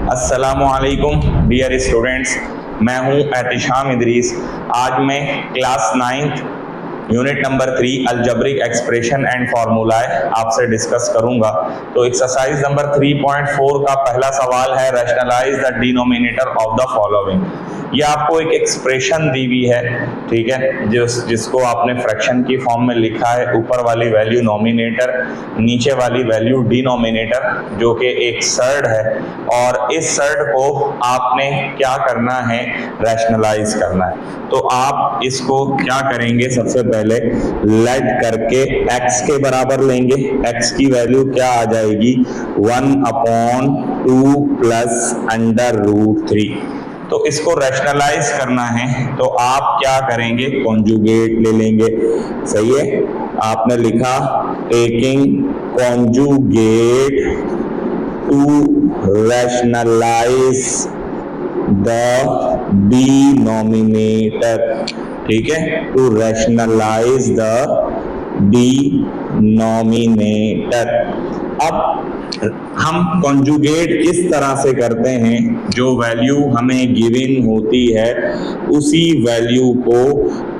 अस्सलामुअलैकुम dear students, मैं हूं एहतिशाम इदरीस। आज मैं class 9th unit number 3 algebraic expression and formulae आपसे डिस्कस करूंगा। तो एक्सरसाइज नंबर 3.4 का पहला सवाल है, rationalise the denominator of the following. ये आपको एक एक्सप्रेशन दी हुई है, ठीक है, जिसको आपने फ्रैक्शन की फॉर्म में लिखा है। ऊपर वाली वैल्यू नॉमिनेटर, नीचे वाली वैल्यू डिनोमिनेटर, जो कि एक सर्ड है। और इस सर्ड को आपने क्या करना है, रैशनलाइज करना है। तो आप इसको क्या करेंगे, सबसे पहले लेट करके x के बराबर लेंगे। x की वैल्यू क्या आ जाएगी, 1/2 प्लस √3। तो इसको रैशनलाइज करना है तो आप क्या करेंगे, कॉन्जुगेट ले लेंगे। सही है, आपने लिखा taking conjugate to rationalise the denominator. ठीक है, टू रैशनलाइज द डिनोमिनेटर। अब हम कॉन्जुगेट इस तरह से करते हैं, जो वैल्यू हमें गिवन होती है उसी वैल्यू को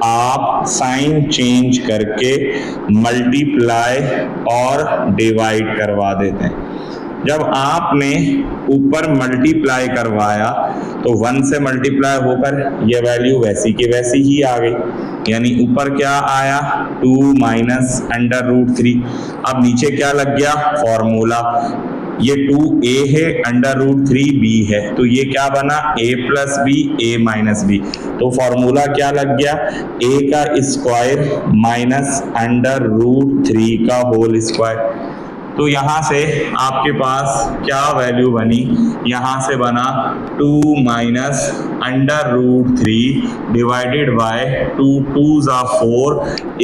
आप साइन चेंज करके मल्टीप्लाई और डिवाइड करवा देते हैं। जब आपने ऊपर मल्टीप्लाई करवाया तो 1 से मल्टीप्लाई होकर ये वैल्यू वैसी की वैसी ही आ गई, यानी ऊपर क्या आया, 2 माइनस √3। अब नीचे क्या लग गया, फॉर्मूला। ये 2a है, √3b है, तो ये क्या बना, a plus B, a minus B. तो फॉर्मूला क्या लग गया, a का स्क्वायर माइनस √3 का होल स्क्वायर। तो यहाँ से आपके पास क्या वैल्यू बनी, यहाँ से बना 2 minus √3 divided bye 2 2s 4,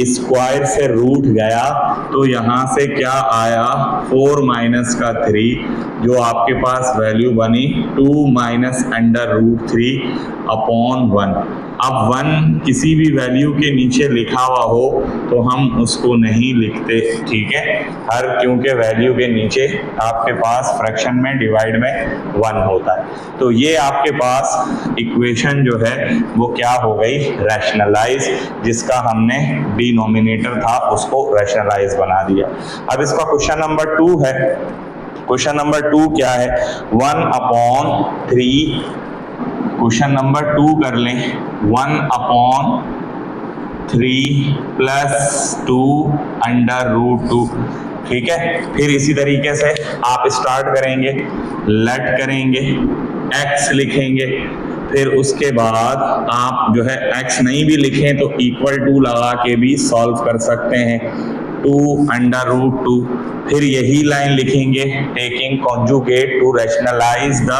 square से रूट गया तो यहाँ से क्या आया, 4 माइनस का 3, जो आपके पास वैल्यू बनी 2 माइनस √3/1। अब 1 किसी भी वैल्यू के नीचे लिखा हुआ हो तो हम उसको नहीं लिखते, ठीक है, क्योंकि वैल्यू के नीचे आपके पास फ्रैक्शन में डिवाइड में 1 होता है। तो ये आपके पास इक्वेशन जो है वो क्या हो गई, रैशनलाइज, जिसका हमने डिनोमिनेटर था उसको रैशनलाइज बना दिया। अब इसका क्वेश्चन नंबर 2 है। क्वेश्चन नंबर 2 क्या है, 1/3। क्वेश्चन नंबर 2 कर लें, 1/3 प्लस 2 √2। ठीक है, फिर इसी तरीके से आप स्टार्ट करेंगे, लेट करेंगे, x लिखेंगे, फिर उसके बाद आप जो है x नहीं भी लिखें तो इक्वल टू लगा के भी सॉल्व कर सकते हैं, 2 फिर यही लाइन लिखेंगे, taking conjugate to rationalise the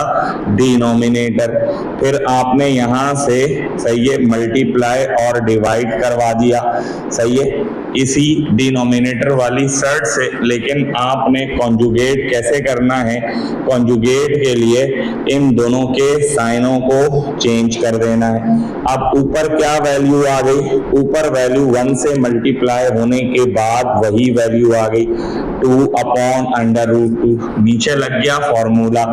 denominator. फिर आपने यहाँ से, सही है, मल्टीप्लाई और डिवाइड करवा दिया, सही है, इसी डिनोमिनेटर वाली सर्ट से। लेकिन आपने कॉन्जुगेट कैसे करना है, कॉन्जुगेट के लिए इन दोनों के साइनों को चेंज कर देना है। अब ऊपर क्या वैल्यू आ गई, ऊपर वैल्यू 1 से मल्टीप्लाई होने के बाद वही वैल्यू आ गई, 2/√2। नीचे लग गया फॉर्मूला,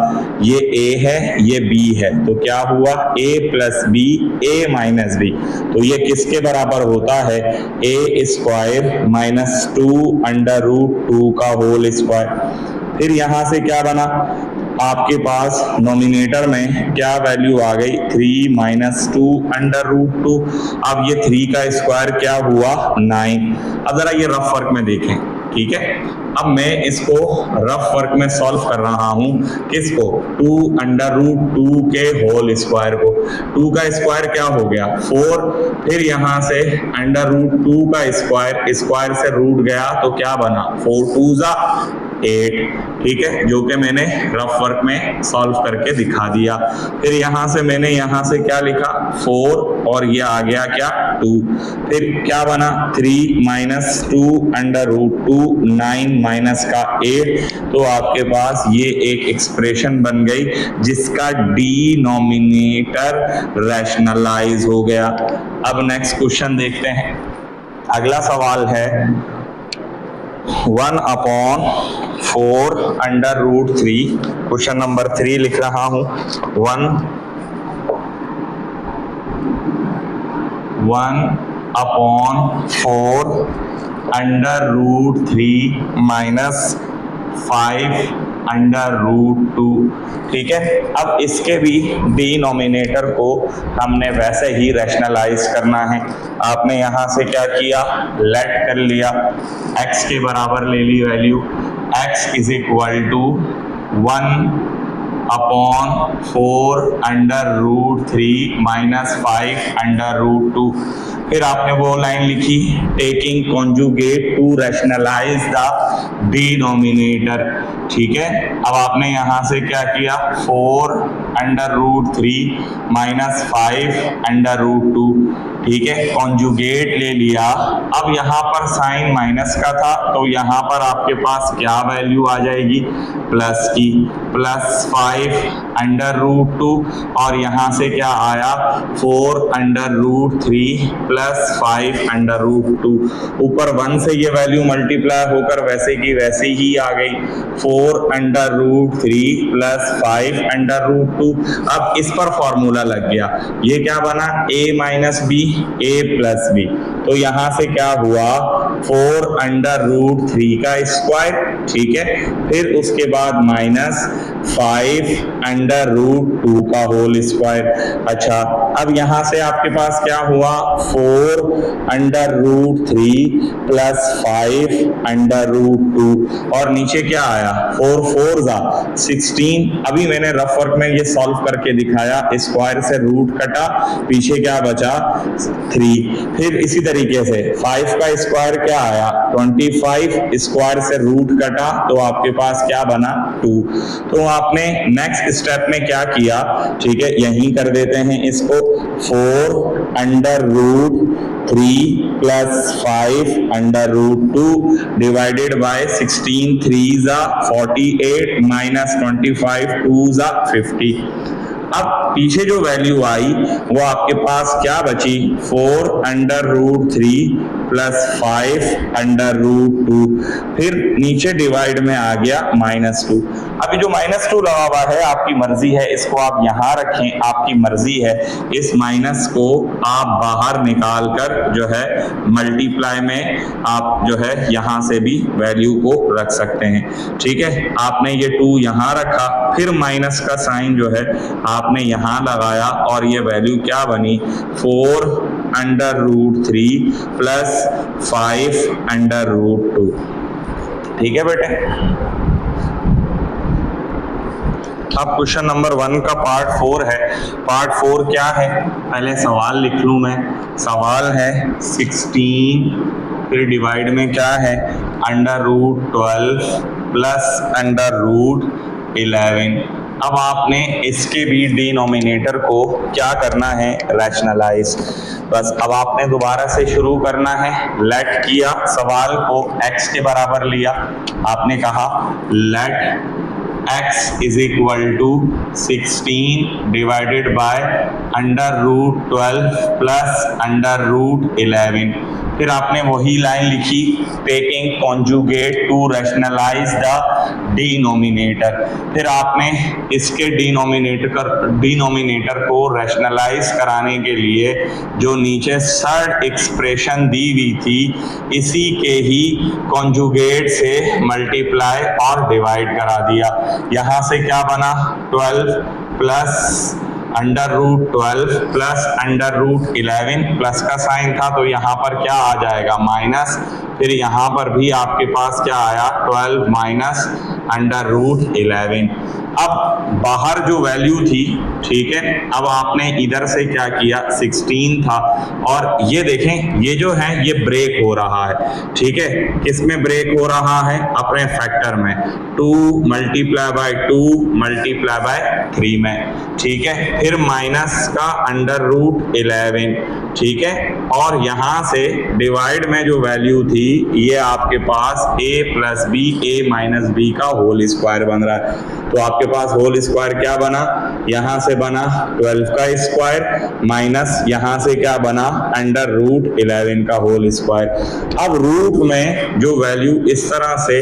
ये a है ये b है, तो क्या हुआ, a plus B, a minus B. तो ये किसके बराबर होता है, a स्क्वायर माइनस 2/√2 का होल स्क्वायर। फिर यहां से क्या बना, आपके पास नॉमिनेटर में क्या वैल्यू आ गई, 3 माइनस 2/√2। अब ये 3 का स्क्वायर क्या हुआ, 9। अब जरा ये रफ वर्क में देखें, ठीक है। अब मैं इसको रफ वर्क में सॉल्व कर रहा हूं, किसको, 2/√2 के होल स्क्वायर को। 2 का स्क्वायर क्या हो गया, 4। फिर यहां से √2 का स्क्वायर, स्क्वायर से रूट गया तो क्या बना, 4 2s 8। ठीक है, जो कि मैंने रफ वर्क में सॉल्व करके दिखा दिया। फिर यहां से मैंने यहां से क्या लिखा, 4, और ये आ गया क्या, 2। फिर क्या बना, 3 माइनस 2/√2, 9 माइनस का 8। तो आपके पास ये एक एक्सप्रेशन बन गई जिसका डिनोमिनेटर रैशनलाइज हो गया। अब नेक्स्ट क्वेश्चन देखते हैं। अगला सवाल है, 1/4 अंडर रूट 3, क्वेश्चन नंबर 3 लिख रहा हूं। 1/4 under root 3 minus 5 under root 2। ठीक है, अब इसके भी डिनोमिनेटर को हमने वैसे ही रैशनलाइज करना है। आपने यहां से क्या किया, लेट कर लिया, x के बराबर ले ली value, x is equal to 1/4 under root 3 minus 5 under root 2। फिर आपने वो लाइन लिखी, taking conjugate to rationalise the denominator. ठीक है, अब आपने यहां से क्या किया, 4 under root 3 minus 5 under root 2। ठीक है, कॉन्जुगेट ले लिया। अब यहाँ पर साइन माइनस का था तो यहाँ पर आपके पास क्या वैल्यू आ जाएगी, प्लस की, प्लस 5 अंडर रूट 2, और यहाँ से क्या आया, 4 under root 3 plus 5 under root 2। ऊपर 1 से ये वैल्यू मल्टीप्लाई होकर वैसे की वैसे ही आ गई, 4 under root 3 plus 5 under root 2। अब इस पर फॉर्मूला लग गया, ये क्या बना, a minus B, a plus B. तो यहां से क्या हुआ, 4 अंडर रूट 3 का स्क्वायर। ठीक है, फिर उसके बाद माइनस 5 अंडर रूट 2 का होल स्क्वायर। अच्छा, अब यहां से आपके पास क्या हुआ, 4 under root 3 plus 5 under root 2, और नीचे क्या आया, 4 4 जा 16। अभी मैंने रफ वर्क में ये सॉल्व करके दिखाया, स्क्वायर से रूट कटा, पीछे क्या बचा, 3। फिर इसी तरीके से 5 का स्क्वायर क्या आया, 25, स्क्वायर से रूट कटा तो आपके पास क्या बना, 2। तो आपने नेक्स्ट स्टेप में क्या किया, ठीक है, यहीं कर देते हैं इसको, 4 under root 3 plus 5 under root 2 divided by 16 3 जा 48 माइनस 25 2 जा 50। अब पीछे जो वैल्यू आई वो आपके पास क्या बची, 4 under root 3 plus 5 under root 2, फिर नीचे डिवाइड में आ गया -2। अभी जो -2 लगा हुआ है आपकी मर्जी है, इसको आप यहां रखें, आपकी मर्जी है। इस माइनस को आप बाहर निकाल कर जो है मल्टीप्लाई में आप जो है यहां से भी वैल्यू को रख सकते हैं। ठीक है, आपने ये 2 यहां रखा, फिर माइनस का साइन जो है आपने यहां लगाया, और ये वैल्यू क्या बनी, 4 under root 3 plus 5 under root 2। ठीक है बेटे, अब क्वेश्चन नंबर 1 का पार्ट 4 है। पार्ट 4 क्या है, पहले सवाल लिख लूं मैं। सवाल है 16, फिर डिवाइड में क्या है, under root 12 plus under root 11। अब आपने इसके भी डिनोमिनेटर को क्या करना है, रैशनलाइज। बस अब आपने दोबारा से शुरू करना है, लेट किया, सवाल को x के बराबर लिया, आपने कहा let x is equal to 16 divided by under root 12 plus under root 11। फिर आपने वही लाइन लिखी, taking conjugate to rationalise the denominator. फिर आपने इसके डिनोमिनेटर को रैशनलाइज कराने के लिए जो नीचे थर्ड एक्सप्रेशन दी हुई थी, इसी के ही कॉन्जुगेट से मल्टीप्लाई और डिवाइड करा दिया। यहां से क्या बना, 12 plus under root 12 plus under root 11, plus का साइन था तो यहाँ पर क्या आ जाएगा, माइनस। फिर यहाँ पर भी आपके पास क्या आया, 12 माइनस अंडर रूट 11। अब बाहर जो वैल्यू थी, ठीक है, अब आपने इधर से क्या किया, 16 था, और ये देखें ये जो है ये ब्रेक हो रहा है। ठीक है, किस में ब्रेक हो रहा है, अपने फैक्टर में, 2 मल्टीप्लाई बाय 2 मल्टीप्लाई बाय 3 में। ठीक है, फिर माइनस का अंडर रूट 11। ठीक है, और यहां से डिवाइड में जो वैल्यू थी ये आपके पास a plus B, a minus B का होल स्क्वायर बन रहा है। तो आपके आपके पास होल स्क्वायर क्या बना, यहां से बना 12 का स्क्वायर माइनस यहां से क्या बना अंडर रूट 11 का होल स्क्वायर। अब रूट में जो वैल्यू इस तरह से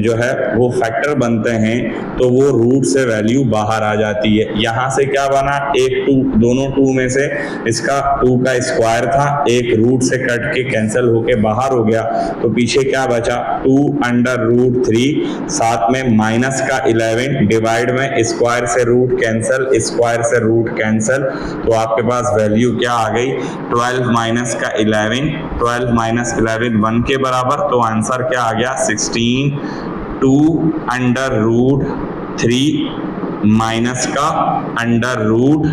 जो है वो फैक्टर बनते हैं तो वो रूट से वैल्यू बाहर आ जाती है। यहां से क्या बना, एक 2, दोनों 2 में से इसका 2 का स्क्वायर था, एक रूट से कट के कैंसिल होके बाहर हो गया, तो पीछे क्या बचा 2 अंडर रूट 3, साथ में माइनस का 11, डिवाइड में स्क्वायर से रूट कैंसिल, स्क्वायर से रूट कैंसिल, तो आपके पास वैल्यू क्या आ गई 12 माइनस का 11, 12 माइनस 11 1 के बराबर, तो आंसर क्या आ गया 16, 2 अंडर रूट 3 माइनस का अंडर रूट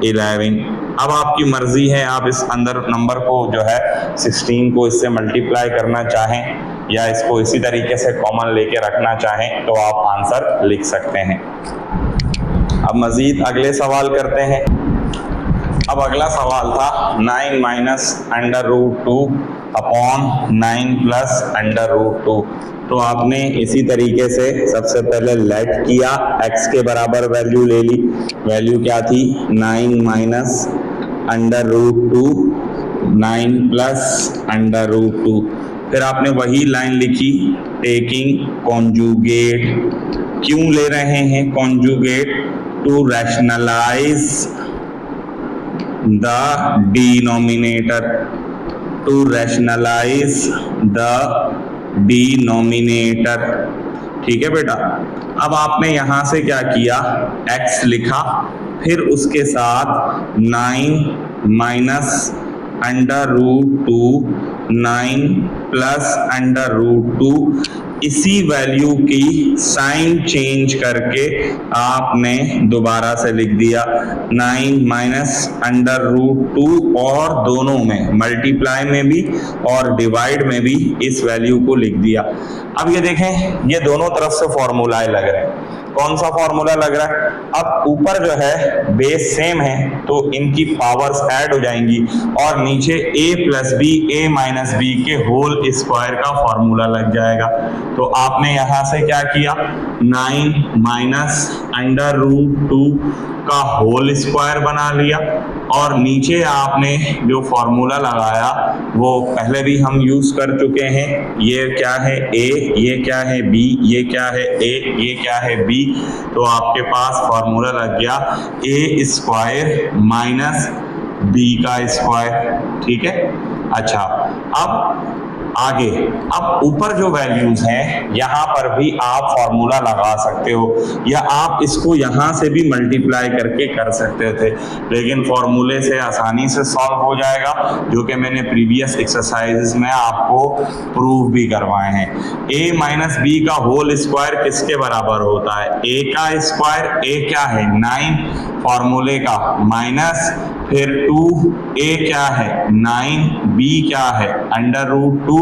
11। अब आपकी मर्जी है, आप इस अंदर नंबर को जो है 16 को इससे मल्टीप्लाई करना चाहें या इसको इसी तरीके से कॉमन लेके रखना चाहें तो आप आंसर लिख सकते हैं। अब मजीद अगले सवाल करते हैं। अब अगला सवाल था 9 minus under root 2 upon 9 plus under root 2। तो आपने इसी तरीके से सबसे पहले लेट किया, x के बराबर वैल्यू ले ली, वैल्यू क्या थी 9 minus under root 2 9 plus under root 2। फिर आपने वही लाइन लिखी टेकिंग कॉन्जुगेट, क्यों ले रहे हैं conjugate, to rationalise the denominator, to rationalise the denominator. ठीक है बेटा। अब आपने यहां से क्या किया, x लिखा, फिर उसके साथ 9 minus under root 2 9 plus under root 2, इसी वैल्यू की साइन चेंज करके आपने दोबारा से लिख दिया 9 माइनस अंडर रूट 2, और दोनों में मल्टीप्लाई में भी और डिवाइड में भी इस वैल्यू को लिख दिया। अब ये देखें, ये दोनों तरफ से फॉर्मूलाए लग रहे हैं। कौन सा फॉर्मूला लग रहा है, अब ऊपर जो है बेस सेम है तो इनकी पावर्स ऐड हो जाएंगी और नीचे a plus B A minus B के होल स्क्वायर का फॉर्मूला लग जाएगा। तो आपने यहां से क्या किया 9 माइनस अंडर रूट 2 का होल स्क्वायर बना लिया, और नीचे आपने जो फॉर्मूला लगाया वो पहले भी हम यूज कर चुके हैं। ये क्या है a, ये क्या है b, ये क्या है a, ये क्या है b, तो आपके पास फॉर्मूला लग गया a स्क्वायर माइनस b का स्क्वायर। ठीक है। अच्छा, अब आगे, अब ऊपर जो वैल्यूज हैं यहां पर भी आप फॉर्मूला लगा सकते हो या आप इसको यहां से भी मल्टीप्लाई करके कर सकते थे, लेकिन फॉर्मूले से आसानी से सॉल्व हो जाएगा, जो कि मैंने प्रीवियस एक्सरसाइजेस में आपको प्रूव भी करवाए हैं। a माइनस बी का होल स्क्वायर किसके बराबर होता है, a का स्क्वायर, a क्या है 9 फॉर्मूले का, माइनस फिर 2a क्या है 9, b क्या है अंडर रूट 2,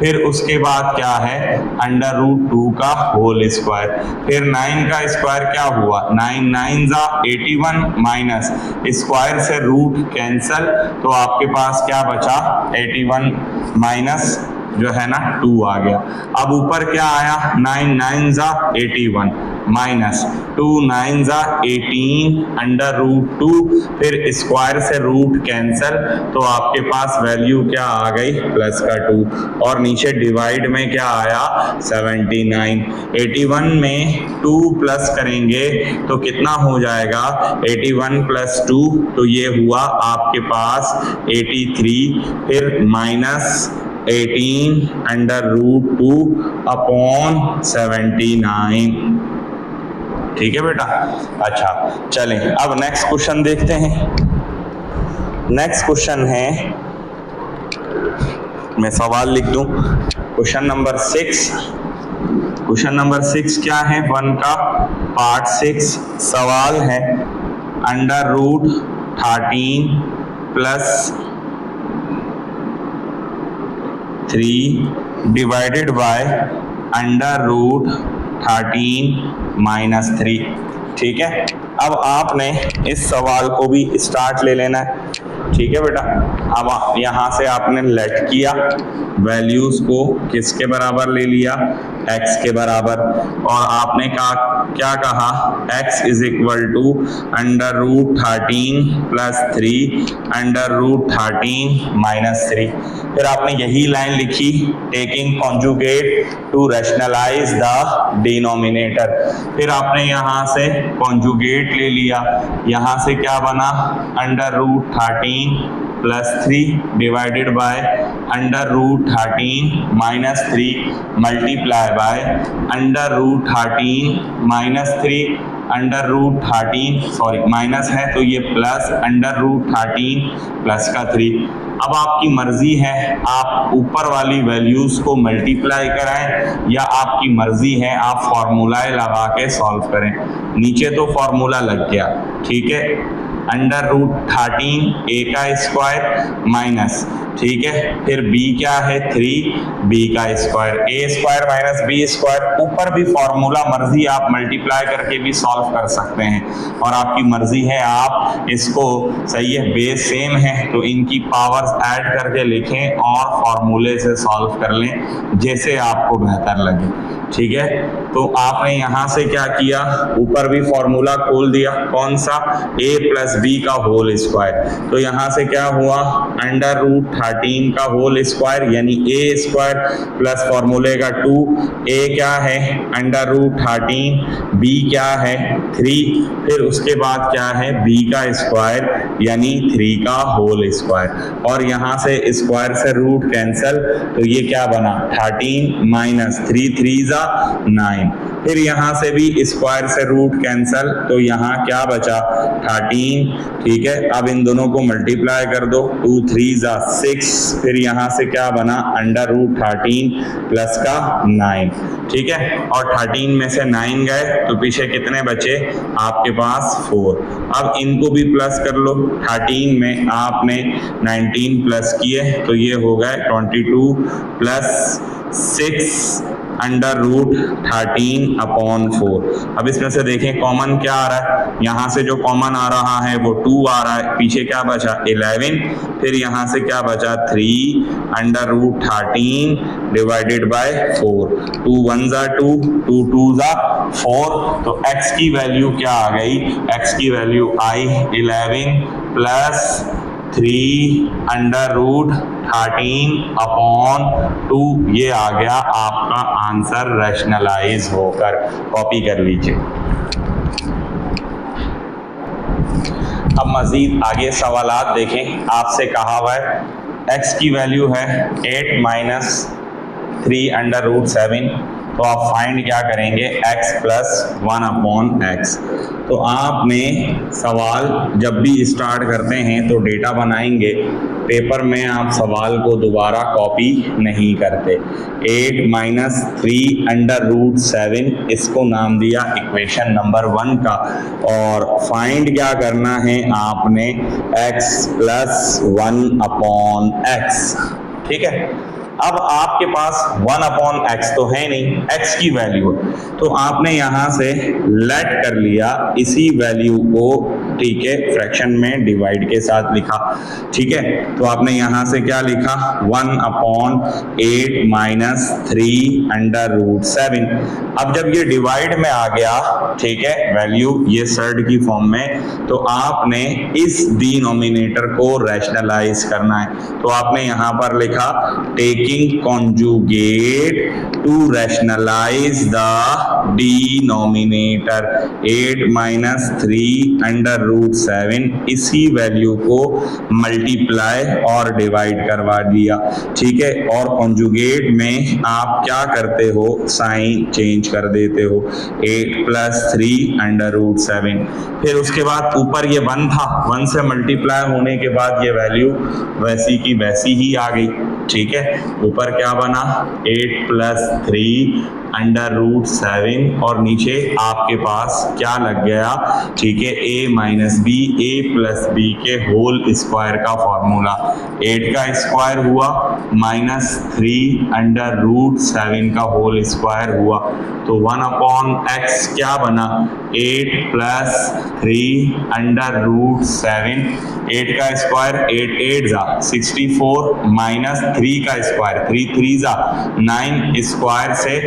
फिर उसके बाद क्या है अंडर रूट 2 का होल स्क्वायर, फिर 9 का स्क्वायर क्या हुआ 9 9 जा 81 माइनस स्क्वायर से रूट कैंसल, तो आपके पास क्या बचा 81 माइनस जो है ना 2 आ गया। अब ऊपर क्या आया 9 9 जा 81 माइनस 2 9 जा 18 अंडर रूट 2, फिर स्क्वायर से रूट कैंसल, तो आपके पास वैल्यू क्या आ गई प्लस का 2, और नीचे डिवाइड में क्या आया 79। 81 में 2 प्लस करेंगे तो कितना हो जाएगा 81 प्लस 2, तो ये हुआ आपके पास 83, फिर माइनस 18 अंडर रूट 2 अपॉन 79। ठीक है बेटा। अच्छा चलें, अब नेक्स्ट क्वेश्चन देखते हैं। नेक्स्ट क्वेश्चन है, मैं सवाल लिख दूं, क्वेश्चन नंबर 6। क्वेश्चन नंबर 6 क्या है 1 का पार्ट 6। सवाल है under root 13 plus 3 divided by under root 13 minus 3। ठीक है। अब आपने इस सवाल को भी स्टार्ट ले लेना है। ठीक है बेटा। अब यहाँ से आपने लेट किया, वैल्यूज को किसके बराबर ले लिया, x के बराबर, और आपने क्या कहा, x इज इक्वल टू √13 + 3 √13 - 3। फिर आपने यही लाइन लिखी, taking conjugate to rationalise the denominator. फिर आपने यहाँ से कॉन्जुगेट ले लिया, यहाँ से क्या बना, √13 + 3 divided bye √13 - 3 multiply by √13 - 3 √13 sorry minus है तो ये प्लस √13 प्लस का 3। अब आपकी मर्जी है, आप ऊपर वाली वैल्यूज को मल्टीप्लाई कराएं या आपकी मर्जी है आप फॉर्मूला लगा के सॉल्व करें। नीचे तो फॉर्मूला लग गया, ठीक है, √13 a का स्क्वायर माइनस, ठीक है, फिर b क्या है 3 b का स्क्वायर, a² - b²। ऊपर भी फॉर्मूला मर्जी आप मल्टीप्लाई करके भी सॉल्व कर सकते हैं और आपकी मर्जी है आप इसको, सही है, बेस सेम है तो इनकी पावर्स ऐड करके लिखें और फॉर्मूले से सॉल्व कर लें जैसे आपको बेहतर लगे, ठीक है। तो आपने यहाँ से क्या किया, ऊपर भी फॉर्मूला खोल दिया, कौन सा, a + b का होल स्क्वायर। तो यहाँ से क्या हुआ, √13 का होल स्क्वायर यानी a² प्लस फॉर्मूले का 2, a क्या है √13, b क्या है 3, फिर उसके बाद क्या है b का स्क्वायर यानी 3 का होल स्क्वायर, और यहाँ से स्क्वायर से रूट कैंसल, तो ये क्या बना 13 - 3 3 = 9। फिर यहाँ से भी स्क्वायर से रूट कैंसल, तो यहाँ क्या बचा 13, ठीक है। अब इन दोनों को मल्टीप्लाई कर दो, 2 3 = 6, फिर यहाँ से क्या बना √13 प्लस का 9, ठीक है, और 13 में से 9 गए तो पीछे कितने बचे आपके पास 4। अब इनको भी प्लस कर लो, 13 में आपने 19 प्लस किए तो ये हो गए 22 + 6 √13/4। अब इसमें से देखें कॉमन क्या आ रहा है, यहाँ से जो कॉमन आ रहा है वो 2 आ रहा है, पीछे क्या बचा 11, फिर यहाँ से क्या बचा 3 √13 डिवाइडेड बाय 4, 2 1 = 2, 2 2 = 4। तो x की वैल्यू क्या आ गई, x की वैल्यू आई 11 + 3 √13/2, ये आ गया आपका आंसर रैशनलाइज होकर। कॉपी कर लीजिए। अब मजीद आगे सवालात देखें, आपसे कहा हुआ है x की वैल्यू है 8 - 3 √7, तो आप फाइंड क्या करेंगे x + 1/x। तो आपने सवाल जब भी स्टार्ट करते हैं तो डेटा बनाएंगे, पेपर में आप सवाल को दोबारा कॉपी नहीं करते। 8 - 3 √7 इसको नाम दिया इक्वेशन नंबर 1 का, और फाइंड क्या करना है आपने x + 1/x, ठीक है। अब आपके पास 1/x तो है नहीं, x की वैल्यू, तो आपने यहाँ से लेट कर लिया इसी वैल्यू को, ठीक है, फ्रैक्शन में डिवाइड के साथ लिखा, ठीक है। तो आपने यहाँ से क्या लिखा 1/8 - 3 √7। अब जब ये डिवाइड में आ गया, ठीक है, वैल्यू ये सर्ड की फॉर्म में, तो आपने इस डिनोमिनेटर को रैशनलाइज करना है। तो आपने यहाँ पर लिखा taking conjugate to rationalize the denominator, 8 - 3 √7, इसी वैल्यू को मल्टीप्लाई और डिवाइड करवा दिया, ठीक है। और कॉन्जुगेट में आप क्या करते हो, साइन चेंज कर देते हो, 8 + 3 √7। फिर उसके बाद ऊपर ये 1 था, 1 से मल्टीप्लाई होने के बाद ये वैल्यू वैसी की वैसी ही आ गई, ठीक है। ऊपर क्या बना 8 + 3 √7 और नीचे आपके पास क्या लग गया, ठीक है, a - b a + b के होल स्क्वायर का फॉर्मूला। 8 का स्क्वायर हुआ -3 √7 का होल स्क्वायर हुआ, तो 1/x क्या बना 8 + 3 √7। 8 का स्क्वायर 8 8 जा 64 -3 का स्क्वायर 3 3 जा 9 स्क्वायर से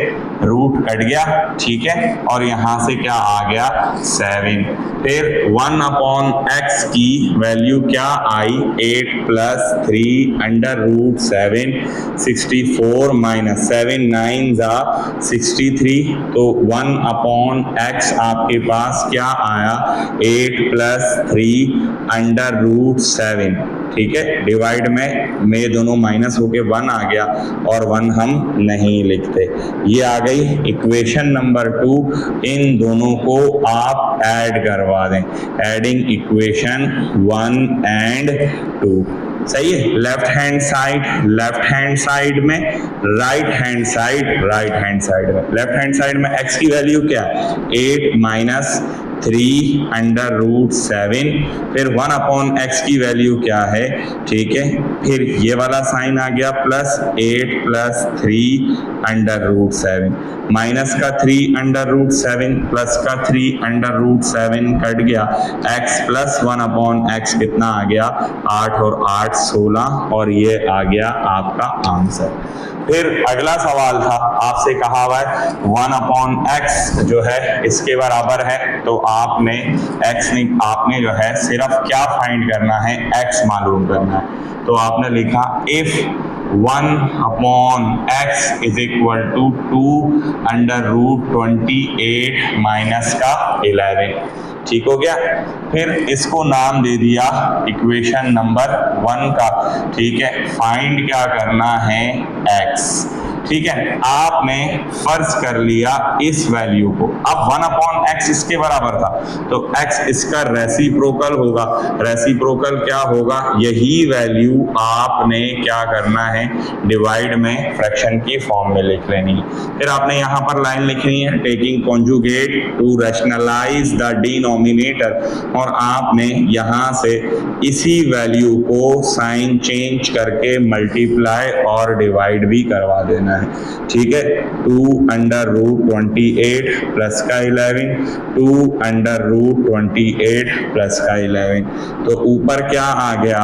रूट कट गया, ठीक है, और यहां से क्या आ गया 7। फिर 1/x की वैल्यू क्या आई 8 + 3 √7 64 -7 9 जा 63, तो 1/x आपके पास क्या आया 8 + 3 √7, ठीक है। डिवाइड में दोनों माइनस होके 1 आ गया और 1 हम नहीं लिखते। ये आ गई इक्वेशन नंबर 2। इन दोनों को आप ऐड करवा दें, एडिंग इक्वेशन 1 एंड 2, सही है। लेफ्ट हैंड साइड में, राइट हैंड साइड में। लेफ्ट हैंड साइड में x की वैल्यू क्या है 8 - 3 √7, फिर 1/x की वैल्यू क्या है, ठीक है, फिर ये वाला साइन आ गया +8 + 3 √7, माइनस का 3 √7 प्लस का 3 √7 कट गया, x + 1/x कितना आ गया 8 और 8 16, और ये आ गया आपका आंसर। फिर अगला सवाल था, आपसे कहा हुआ है 1/x जो है इसके बराबर है, तो आपने जो है सिर्फ क्या फाइंड करना है, x मालूम करना है। तो आपने लिखा इफ 1/x = 2 √28 माइनस का 11, ठीक हो गया। फिर इसको नाम दे दिया इक्वेशन नंबर 1 का, ठीक है। फाइंड क्या करना है x, ठीक है। आपने फर्ज कर लिया इस वैल्यू को, अब 1/x इसके बराबर था, तो x इसका रेसिप्रोकल होगा। रेसिप्रोकल क्या होगा, यही वैल्यू आपने क्या करना है डिवाइड में फ्रैक्शन की फॉर्म में लिख लेनी है। फिर आपने यहाँ पर लाइन लिखनी है taking conjugate to rationalise the denominator, और आपने यहाँ से इसी वैल्यू को साइन चेंज करके मल्टीप्लाई और डिवाइड भी करवा देना है, ठीक है। 2 √28 प्लस का 11, 2 √28 प्लस का 11, तो ऊपर क्या आ गया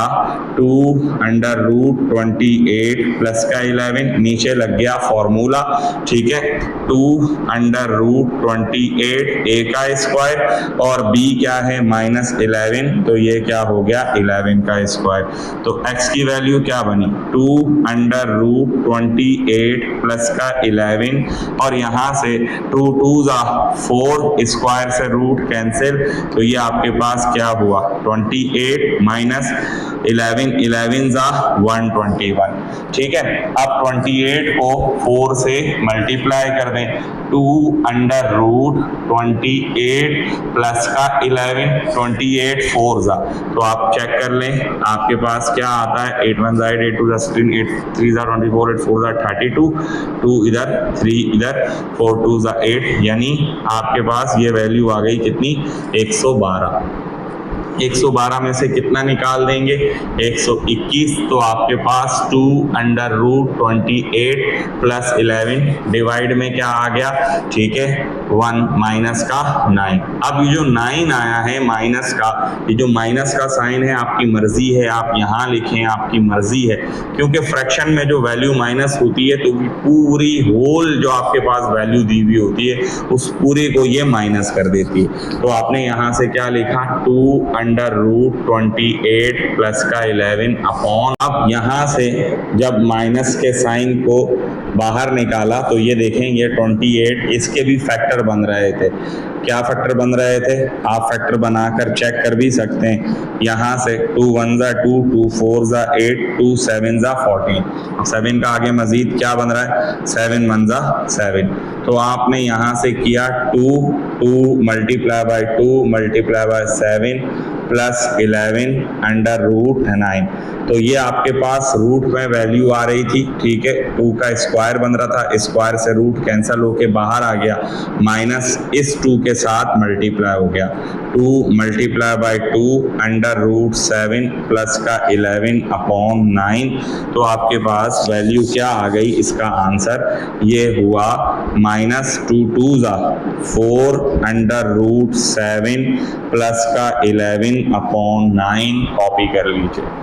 2 √28 प्लस का 11, नीचे लग गया फॉर्मूला, ठीक है। 2 √28 a का स्क्वायर और b क्या है -11, तो ये क्या हो गया 11 का स्क्वायर। तो x की वैल्यू क्या बनी 2 √28 प्लस का 11, और यहाँ से 2 2 जा 4 स्क्वायर से रूट कैंसिल, तो ये आपके पास क्या हुआ 28 माइनस 11 11 जा 121, ठीक है। अब 28 को 4 से मल्टीप्लाई कर दें, 2 √28 प्लस का 11, 28 4 जा, तो आप चेक कर लें आपके पास क्या आता है 8 1 जा 8 8 2 जा 16 8 3 जा 24 8 4 जा 32, 2 इधर 3 इधर 4 2 जा 8, यानी आपके पास ये वैल्यू आ गई कितनी 112। 112 में से कितना निकाल देंगे 121, तो आपके पास 2 √28 प्लस 11 डिवाइड में क्या आ गया, ठीक है 1 माइनस का 9। अब ये जो 9 आया है माइनस का, ये जो माइनस का साइन है आपकी मर्जी है, आप यहाँ लिखें आपकी मर्जी है, क्योंकि फ्रैक्शन में जो वैल्यू माइनस होती है तो पूरी होल जो आपके पास वैल्यू दी हुई होती है उस पूरे को ये माइनस कर देती है। तो आपने यहाँ से क्या लिखा 2 √28 प्लस का 11 अपॉन, अब यहाँ से जब माइनस के साइन को बाहर निकाला तो ये देखें ये 28, इसके भी फैक्टर बन रहे थे। क्या फैक्टर बन रहे थे, आप फैक्टर बनाकर चेक कर भी सकते हैं। यहाँ से 2 1 जा 2 2 4 जा 8 2 7 जा 14, 7 का आगे मजीद क्या बन रहा है 7 1 जा 7, तो आपने यहाँ से किया 2 2 multiply by 2 multiply by 7 plus 11 under root 9। तो ये आपके पास रूट में वैल्यू आ रही थी, ठीक है, 2 का स्क्वायर बन रहा था, स्क्वायर से रूट कैंसिल होके बाहर आ गया, माइनस इस 2 के साथ मल्टीप्लाई हो गया, 2 multiply by 2 under root 7 plus का 11 अपॉन 9। तो आपके पास वैल्यू क्या आ गई, इसका आंसर ये हुआ माइनस 2 2 ज़ा 4 अंडर रूट 7 प्लस का 11 अपॉन 9। कॉपी कर लीजिए।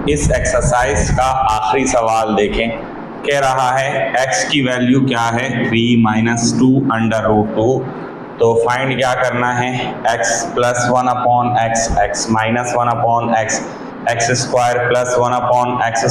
इस एक्सरसाइज का आखिरी सवाल देखें, कह रहा है x की वैल्यू क्या है, 3 माइनस 2 अंडर रूट 2। तो फाइंड क्या करना है, x plus 1 upon x, x minus 1 upon x, x square plus 1 upon x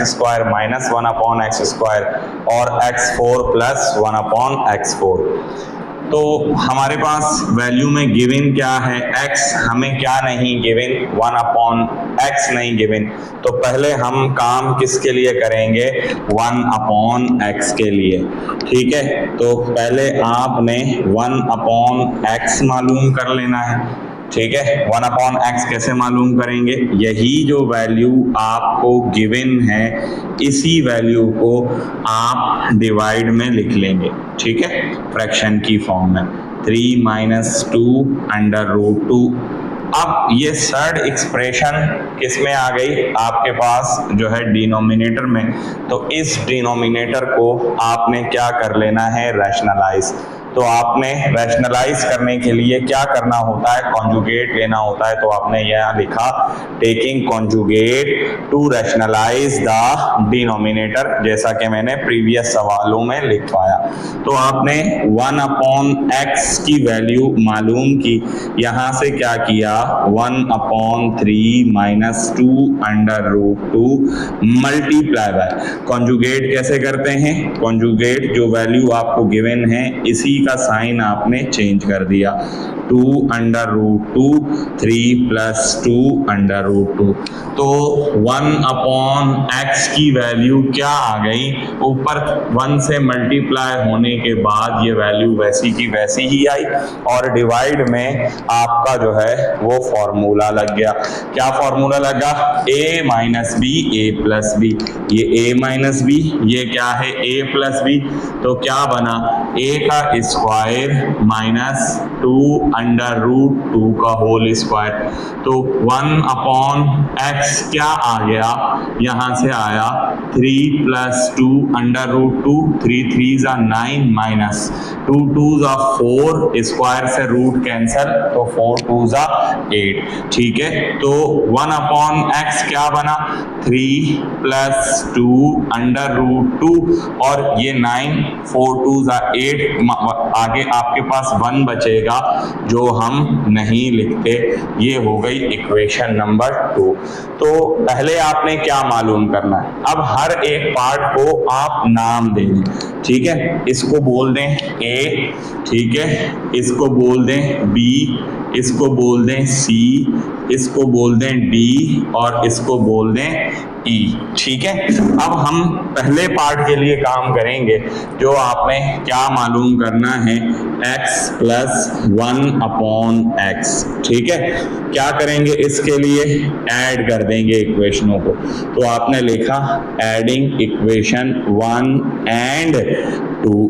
square minus 1 upon x square और x4 प्लस 1 अपॉन x4। तो हमारे पास वैल्यू में गिवन क्या है, x, हमें क्या नहीं गिवन, 1 अपॉन x नहीं गिवन। तो पहले हम काम किसके लिए करेंगे, 1 अपॉन x के लिए, ठीक है। तो पहले आपने 1 अपॉन x मालूम कर लेना है, ठीक है। 1 अपॉन x कैसे मालूम करेंगे, यही जो वैल्यू आपको गिवन है इसी वैल्यू को आप डिवाइड में लिख लेंगे, ठीक है, फ्रैक्शन की फॉर्म में, 3 माइनस 2 अंडर रूट 2। अब ये थर्ड एक्सप्रेशन किस में आ गई, आपके पास जो है डिनोमिनेटर में। तो इस डिनोमिनेटर को आपने क्या कर लेना है, रैशनलाइज। तो आपने रैशनलाइज करने के लिए क्या करना होता है, कॉन्जुगेट लेना होता है। तो आपने यह लिखा, taking conjugate to rationalise the denominator, जैसा कि मैंने प्रीवियस सवालों में लिखवाया। तो आपने 1 अपॉन x की वैल्यू मालूम की, यहाँ से क्या किया, 1 upon 3 minus 2 under root 2 multiply by, conjugate कैसे करते हैं, कॉन्जुगेट जो वैल्यू आपको गिवन है इसी का साइन आपने चेंज कर दिया, 2 under root 2, 3 plus 2 under root 2। तो 1 अपॉन x की वैल्यू क्या आ गई, ऊपर 1 से मल्टीप्लाई होने के बाद ये वैल्यू वैसी की वैसी ही आई और डिवाइड में आपका जो है वो फॉर्मूला लग गया। क्या फॉर्मूला लगा, a minus B A plus B. ये a माइनस बी, ये क्या है a प्लस बी। तो क्या बना, a का स्क्वायर माइनस 2 अंडर रूट 2 का होल स्क्वायर। तो 1 अपॉन x क्या आ गया, यहां से आया 3 प्लस 2 अंडर रूट 2, 3 3 ज़ा 9 माइनस 2 2 ज़ा 4, स्क्वायर से रूट कैंसल, तो 4 2 ज़ा 8, ठीक है। तो 1 अपॉन x क्या बना, 3 प्लस 2 अंडर रूट 2 और ये 9, 4 2 ज़ा 8, आगे आपके पास 1 बचेगा जो हम नहीं लिखते। ये हो गई इक्वेशन नंबर 2। तो पहले आपने क्या मालूम करना है, अब हर एक पार्ट को आप नाम दें, ठीक है। इसको बोल दें A, ठीक है, इसको बोल दें B, इसको बोल दें C, इसको बोल दें D और इसको बोल दें E, ठीक है। अब हम पहले पार्ट के लिए काम करेंगे, जो आपने क्या मालूम करना है, x प्लस 1 अपॉन x, ठीक है। क्या करेंगे इसके लिए, ऐड कर देंगे इक्वेशनों को। तो आपने लिखा एडिंग इक्वेशन 1 एंड 2,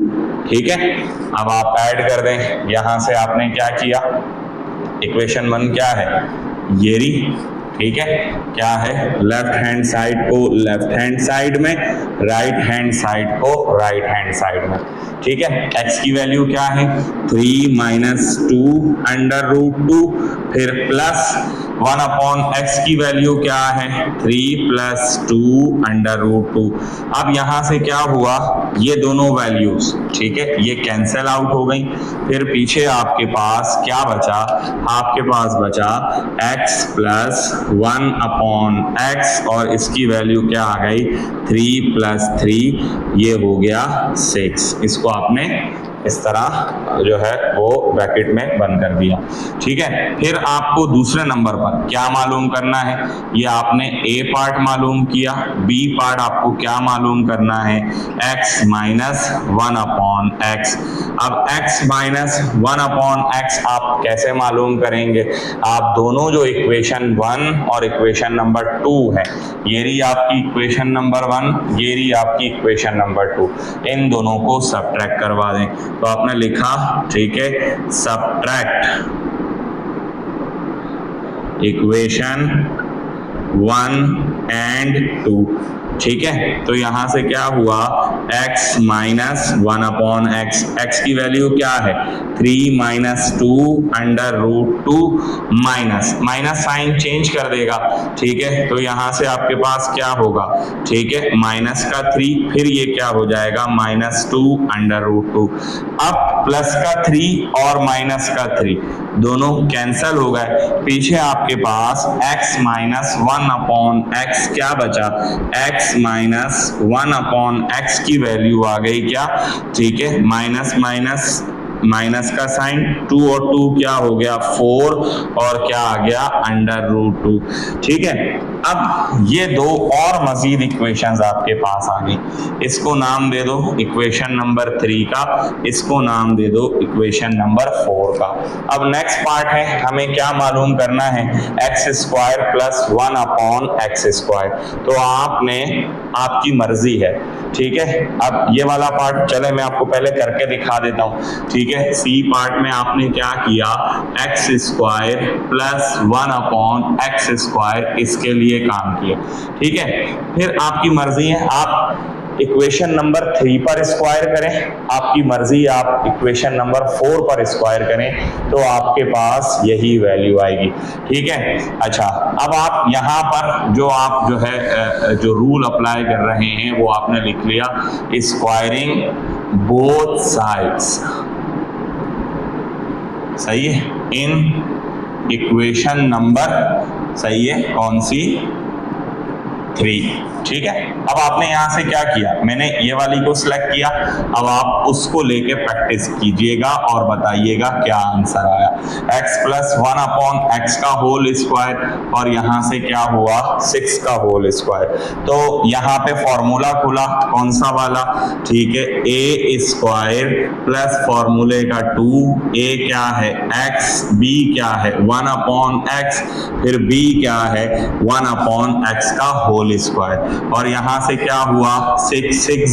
ठीक है। अब आप ऐड कर दें, यहां से आपने क्या किया, इक्वेशन 1 क्या है, ये रही, ठीक है। क्या है, लेफ्ट हैंड साइड को लेफ्ट हैंड साइड में, राइट हैंड साइड को राइट हैंड साइड में, ठीक है। x की वैल्यू क्या है, 3 माइनस 2 अंडर रूट 2, फिर प्लस 1 अपॉन x की वैल्यू क्या है, 3 प्लस 2 अंडर रूट 2। अब यहां से क्या हुआ, ये दोनों वैल्यूज, ठीक है, ये कैंसिल आउट हो गई। फिर पीछे आपके पास क्या बचा, आपके पास बचा x प्लस 1 अपॉन x और इसकी वैल्यू क्या आ गई, 3 प्लस 3, ये हो गया 6। इसको आपने इस तरह जो है वो ब्रैकेट में बंद कर दिया। ठीक है, फिर आपको दूसरे नंबर पर क्या मालूम करना है, ये आपने ए पार्ट मालूम किया, बी पार्ट आपको क्या मालूम करना है, x माइनस 1/x। अब x माइनस 1/x आप कैसे मालूम करेंगे, आप दोनों जो इक्वेशन 1 और इक्वेशन नंबर 2 है, ये रही आपकी इक्वेशन नंबर 1, ये रही आपकी इक्वेशन नंबर 2, इन दोनों को सबट्रैक्ट करवा दें। तो आपने लिखा, ठीक है, सबट्रैक्ट इक्वेशन 1 एंड 2। ठीक है, तो यहां से क्या हुआ, x माइनस 1/x, x की वैल्यू क्या है 3 माइनस 2/√2 माइनस साइन चेंज कर देगा। ठीक है, तो यहां से आपके पास क्या होगा, ठीक है, माइनस का 3, फिर ये क्या हो जाएगा -2/√2। अब प्लस का 3 और माइनस का 3 दोनों कैंसल हो गए, पीछे आपके पास x माइनस 1/x क्या बचा, x माइनस 1/x की वैल्यू आ गई क्या, ठीक है, माइनस का साइन 2 और 2 क्या हो गया 4 और क्या आ गया √2। ठीक है, अब ये दो और मजीद इक्वेशंस आपके पास आ गई, इसको नाम दे दो इक्वेशन नंबर 3 का, इसको नाम दे दो इक्वेशन नंबर 4 का। अब नेक्स्ट पार्ट है, हमें क्या मालूम करना है, x² प्लस 1/x²। तो आपने, आपकी मर्जी है, ठीक है। अब ये वाला पार्ट चले मैं आपको पहले करके दिखा देता हूँ। ठीक है, सी पार्ट में आपने क्या किया, x² प्लस 1/x², इसके लिए काम किया। ठीक है, फिर आपकी मर्जी है, आप इक्वेशन नंबर 3 पर स्क्वायर करें, आपकी मर्जी आप इक्वेशन नंबर 4 पर स्क्वायर करें, तो आपके पास यही वैल्यू आएगी। ठीक है, अच्छा, अब आप यहाँ पर जो आप जो है जो रूल अप्लाई कर रहे हैं वो आपने लिख लिया, स्क्वायरिंग बोथ साइड्स, सही है, इन इक्वेशन नंबर, सही है, कौन सी 3। ठीक है, अब आपने यहां से क्या किया, मैंने ये वाली को सिलेक्ट किया, अब आप उसको लेके प्रैक्टिस कीजिएगा और बताइएगा क्या आंसर आया। x प्लस 1/x का होल स्क्वायर और यहां से क्या हुआ 6 का होल स्क्वायर। तो यहाँ पे फॉर्मूला खुला, कौन सा वाला, ठीक है, a² प्लस फॉर्मूले का 2, a क्या है x, b क्या है 1/x, फिर b क्या है 1/x का होल स्क्वायर, और यहां से क्या हुआ 6 6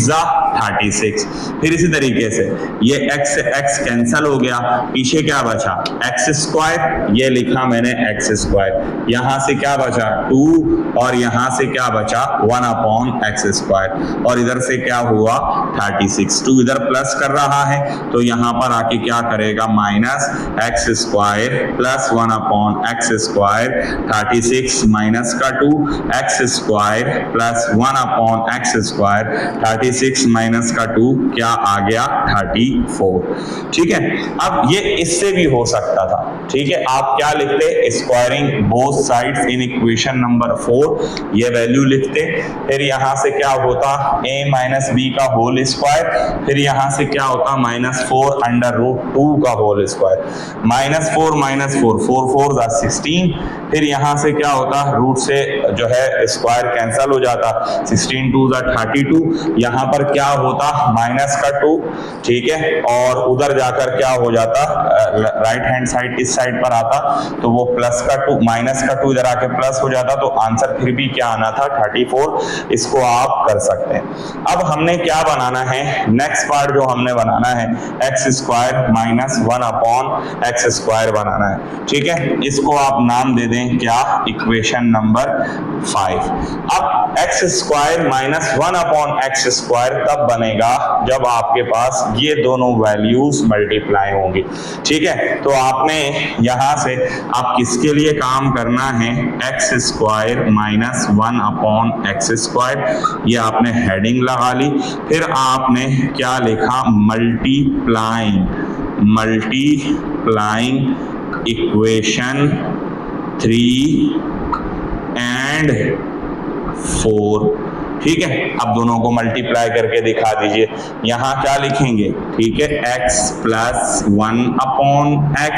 36। फिर इसी तरीके से ये x से x कैंसल हो गया, पीछे क्या बचा x², ये लिखा मैंने x², यहां से क्या बचा 2 और यहां से क्या बचा 1/x², और इधर से क्या हुआ 36। 2 इधर प्लस कर रहा है तो यहां पर आके क्या करेगा -x² प्लस 1/x², 36 माइनस का 2, x² प्लस 1/x², 36 माइनस का 2 क्या आ गया 34। ठीक है, अब ये इससे भी हो सकता था। ठीक है, आप क्या लिखते, squaring both sides in equation number 4, ये वैल्यू लिखते, फिर यहां से क्या होता a माइनस b का होल स्क्वायर, फिर यहां से क्या होता -4/√2 का होल स्क्वायर, -4 4 4 16, फिर यहां से क्या होता रूट से जो है स्क्वायर कैंसल हो जाता, 16 2 32, यहाँ पर क्या होता माइनस का 2, ठीक है, और उधर जाकर क्या हो जाता राइट हैंड साइड इस साइड पर आता तो वो प्लस का 2 माइनस का 2 इधर आके प्लस हो जाता, तो आंसर फिर भी क्या आना था 34। इसको आप कर सकते हैं। अब हमने क्या बनाना है, नेक्स्ट पार्ट जो हमने बनाना है x² माइनस 1/x² बनाना है। ठीक है, इसको आप नाम दे दें क्या, इक्वेशन नंबर 5। अब x² माइनस 1/x² तब बनेगा जब आपके पास ये दोनों वैल्यूज मल्टीप्लाई होंगी। ठीक है, तो आपने यहां से आप किसके लिए काम करना है, x² माइनस 1/x², ये आपने हेडिंग लगा ली, फिर आपने क्या लिखा मल्टीप्लाइंग इक्वेशन 3 एंड 4। ठीक है, अब दोनों को मल्टीप्लाई करके दिखा दीजिए। यहाँ क्या लिखेंगे, ठीक है, x प्लस 1 अपॉन x,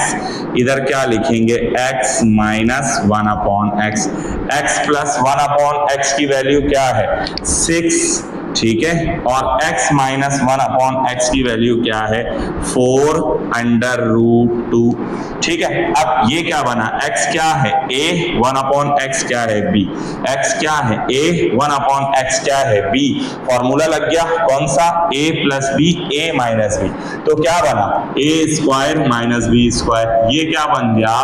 इधर क्या लिखेंगे x minus 1 upon x। x plus 1 upon x की वैल्यू क्या है 6, ठीक है, और x माइनस 1 अपॉन x की वैल्यू क्या है 4 अंडर रूट 2, ठीक है। अब ये क्या बना, x क्या है a, 1 अपॉन x क्या है b, x क्या है a, 1 अपॉन x क्या है b, फॉर्मूला लग गया कौन सा, a plus b a minus b, तो क्या बना a square minus b square, ये क्या बन गया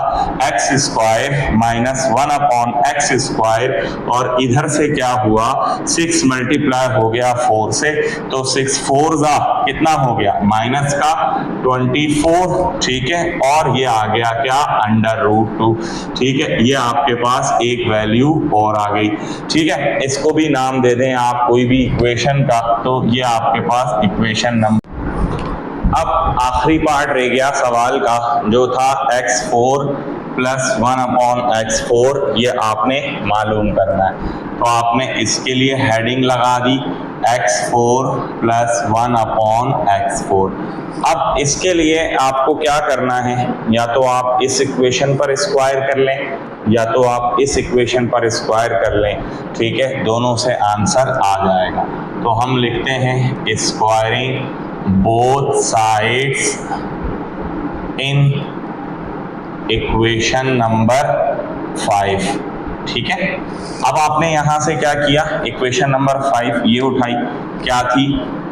x square minus 1 upon x square, और इधर से क्या हुआ 6 मल्टीप्लाई हो गया 4 से, तो 6 4 जा कितना हो गया माइनस का 24, ठीक है, और ये आ गया क्या अंडर रूट 2, ठीक है। ये आपके पास एक वैल्यू और आ गई, ठीक है। इसको भी नाम दे दें आप कोई भी इक्वेशन का, तो ये आपके पास इक्वेशन नंबर। अब आखिरी पार्ट रह गया सवाल का जो था x4 प्लस 1 अपॉन x4, ये आपने मालूम करना है, तो आपने इसके लिए हेडिंग लगा दी x4 प्लस 1 अपॉन x4। अब इसके लिए आपको क्या करना है, या तो आप इस इक्वेशन पर स्क्वायर कर लें या तो आप इस इक्वेशन पर स्क्वायर कर लें, ठीक है, दोनों से आंसर आ जाएगा। तो हम लिखते हैं squaring both sides in equation number 5, ठीक है। अब आपने यहां से क्या किया, इक्वेशन नंबर 5 ये उठाई, क्या थी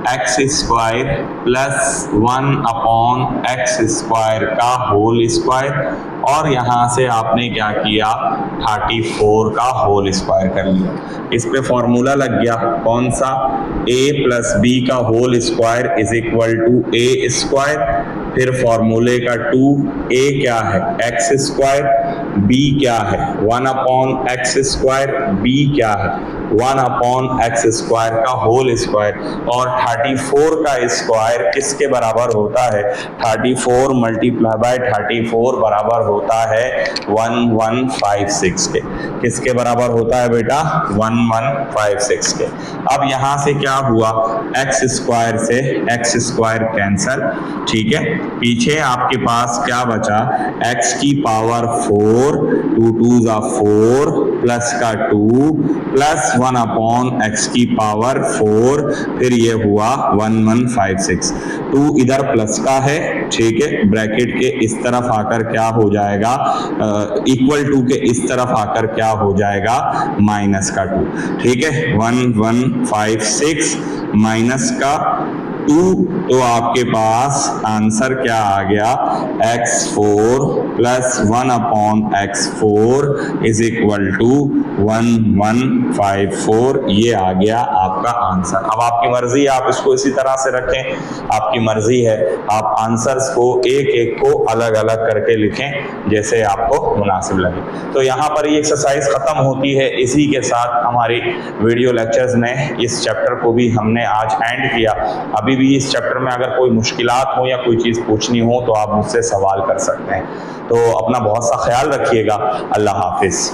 x square plus 1 upon x square का होल स्क्वायर, और यहाँ से आपने क्या किया 34 का होल स्क्वायर कर लिया। इस पे फॉर्मूला लग गया कौन सा, a प्लस बी का whole square is equal to A square, फिर फॉर्मूले का 2, a क्या है एक्स स्क्वायर, b क्या है 1 अपॉन एक्स स्क्वायर, b क्या है 1 अपॉन एक्स स्क्वायर का होल स्क्वायर, और 34 का स्क्वायर किसके बराबर होता है 34 मल्टीप्लाई बाय 34 बराबर होता है 1156 के, किसके बराबर होता है बेटा 1156 के। अब यहां से क्या हुआ एक्स स्क्वायर से एक्स स्क्वायर कैंसल, ठीक है, पीछे आपके पास क्या बचा x की पावर 4, 2 2 जा 4 प्लस का 2 प्लस 1 अपॉन x की पावर 4, फिर ये हुआ 1156, 2 इधर प्लस का है, ठीक है, ब्रैकेट के इस तरफ आकर क्या हो जाएगा इक्वल टू के इस तरफ आकर क्या हो जाएगा माइनस का 2, ठीक है, 1156 माइनस का 2, तो आपके पास आंसर क्या आ गया x4 plus 1 upon x4 is equal to 1154, ये आ गया आपका आंसर। अब आपकी मर्जी, आप इसको इसी तरह से रखें, आपकी मर्जी है, आप आंसर्स को एक एक को अलग अलग करके लिखें जैसे आपको मुनासिब लगे। तो यहाँ पर ये एक्सरसाइज खत्म होती है, इसी के साथ हमारी वीडियो लेक्चर्स में इस चैप्टर को भी हमने आज एंड किया। अभी भी इस चैप्टर में अगर कोई मुश्किलात हो या कोई चीज़ पूछनी हो तो आप मुझसे सवाल कर सकते हैं। तो अपना बहुत सा ख्याल रखिएगा। अल्लाह हाफिज़।